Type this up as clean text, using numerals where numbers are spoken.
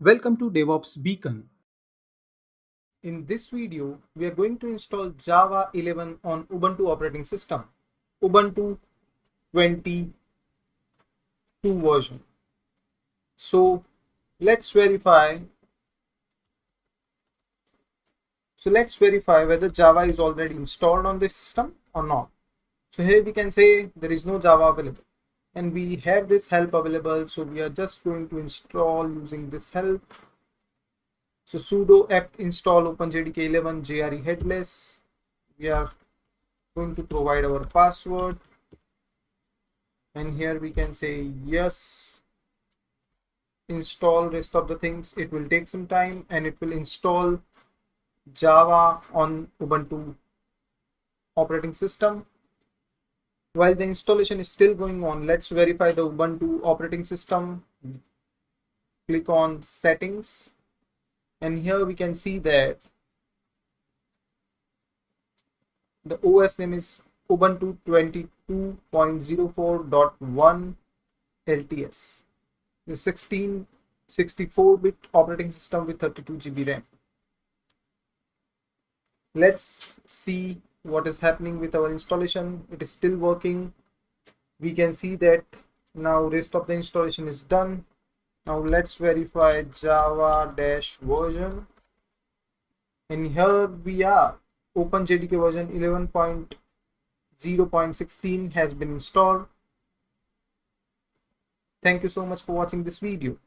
Welcome to DevOps Beacon. In this video, we are going to install Java 11 on Ubuntu operating system, Ubuntu 22 version. So let's verify. Whether Java is already installed on this system or not. So here we can say there is no Java available, and we have this help available. So we are just going to install using this help. So sudo apt install openjdk 11 jre headless. We are going to provide our password, and here we can say yes, install rest of the things. It will take some time and it will install Java on Ubuntu operating system. While the installation is still going on, let's verify the Ubuntu operating system. Click on settings, and here we can see that the OS name is Ubuntu 22.04 LTS. The 64-bit operating system with 32 GB RAM. Let's see what is happening with our installation. It is still working. We can see that now rest of the installation is done. Now let's verify Java-version, and here we are. OpenJDK version 11.0.16 has been installed. Thank you so much for watching this video.